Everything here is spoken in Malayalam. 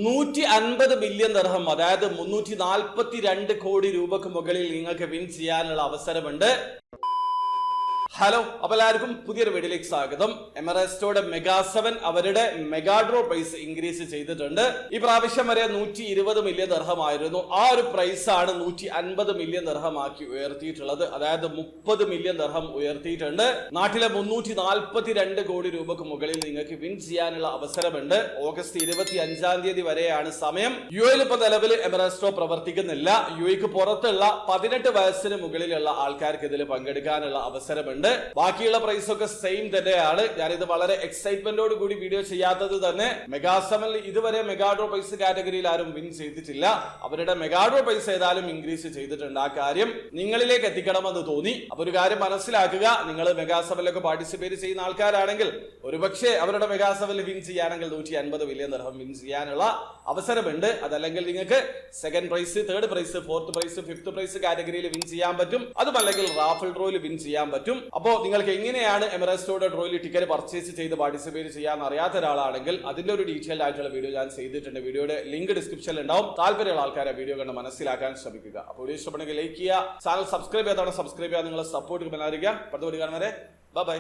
150 മില്യൺ ദിർഹം, അതായത് 342 കോടി രൂപക്ക് മുകളിൽ നിങ്ങൾക്ക് വിൻ ചെയ്യാനുള്ള അവസരമുണ്ട്. ഹലോ, അപ്പൊ എല്ലാവർക്കും പുതിയൊരു വീഡിയോയിലേക്ക് സ്വാഗതം. എമറസ്റ്റോയുടെ മെഗാ 7 അവരുടെ മെഗാ ഡ്രോ പ്രൈസ് ഇൻക്രീസ് ചെയ്തിട്ടുണ്ട്. ഈ പ്രാവശ്യം വരെ 120 മില്യൺ ദിർഹം ആയിരുന്നു. ആ ഒരു പ്രൈസ് ആണ് 150 മില്യൺ ദിർഹം ആക്കി ഉയർത്തിയിട്ടുള്ളത്. അതായത് 30 മില്യൺ ദിർഹം ഉയർത്തിയിട്ടുണ്ട്. നാട്ടിലെ 342 കോടി രൂപക്ക് മുകളിൽ നിങ്ങൾക്ക് വിൻ ചെയ്യാനുള്ള അവസരമുണ്ട്. ഓഗസ്റ്റ് 25-ാം തീയതി വരെയാണ് സമയം. യുഎയിൽ ഇപ്പൊ നിലവിൽ എമറസ്റ്റോ പ്രവർത്തിക്കുന്നില്ല. യുഎക്ക് പുറത്തുള്ള 18 വയസ്സിന് മുകളിലുള്ള ആൾക്കാർക്ക് ഇതിൽ പങ്കെടുക്കാനുള്ള അവസരമുണ്ട്. ബാക്കിയുള്ള പ്രൈസ് ഒക്കെ സെയിം തന്നെയാണ്. ഞാനിത് വളരെ എക്സൈറ്റ്മെന്റോട് കൂടി വീഡിയോ ചെയ്യാത്തത് തന്നെ മെഗാ 7 ഇതുവരെ മെഗാ ഡ്രോ പ്രൈസ് കാറ്റഗറിയിൽ ആരും വിൻ ചെയ്തിട്ടില്ല. അവരുടെ മെഗാ ഡ്രോ പ്രൈസ് ഏതായാലും ഇൻക്രീസ് ചെയ്തിട്ടുണ്ട്. ആ കാര്യം നിങ്ങളിലേക്ക് എത്തിക്കണമെന്ന് തോന്നി. അപ്പൊ ഒരു കാര്യം മനസ്സിലാക്കുക, നിങ്ങൾ മെഗാ 7 പാർട്ടിസിപ്പേറ്റ് ചെയ്യുന്ന ആൾക്കാരാണെങ്കിൽ ഒരുപക്ഷെ അവരുടെ മെഗാ 7 വിൻ ചെയ്യാണെങ്കിൽ 150 മില്യൺ ദിർഹം വിൻ ചെയ്യാനുള്ള അവസരമുണ്ട്. അതല്ലെങ്കിൽ നിങ്ങൾക്ക് second prize, third prize, fourth prize, fifth prize കാറ്റഗറിയിൽ വിൻ ചെയ്യാൻ പറ്റും. അതുമല്ലെങ്കിൽ റാഫൽ ഡ്രോയിൽ വിൻ ചെയ്യാൻ പറ്റും. അപ്പോ നിങ്ങൾക്ക് എങ്ങനെയാണ് എമറസ്റ്റോയുടെ ഡ്രോയിൽ ടിക്കറ്റ് പർച്ചേസ് ചെയ്ത് പാർട്ടിസിപ്പേറ്റ് ചെയ്യാൻ അറിയാത്ത ഒരാളാണെങ്കിൽ അതിന്റെ ഒരു ഡീറ്റെയിൽഡ് ആയിട്ടുള്ള വീഡിയോ ഞാൻ ചെയ്തിട്ടുണ്ട്. വീഡിയോയുടെ ലിങ്ക് ഡിസ്ക്രിപ്ഷനിൽ ഉണ്ടാവും. താല്പര്യമുള്ള ആൾക്കാരെ വീഡിയോ കണ്ട് മനസ്സിലാക്കാൻ ശ്രമിക്കുക. അപ്പോൾ വീഡിയോ ഇഷ്ടപ്പെടുന്നെങ്കിൽ ലൈക്ക് ചെയ്യുക, ചാനൽ സബ്സ്ക്രൈബ് ചെയ്യാത്തവരെ സബ്സ്ക്രൈബ് ചെയ്യുക, നിങ്ങളെ സപ്പോർട്ട് അറിയിക്കുക. അടുത്ത വീഡിയോ കാണുന്നവരെ ബൈ.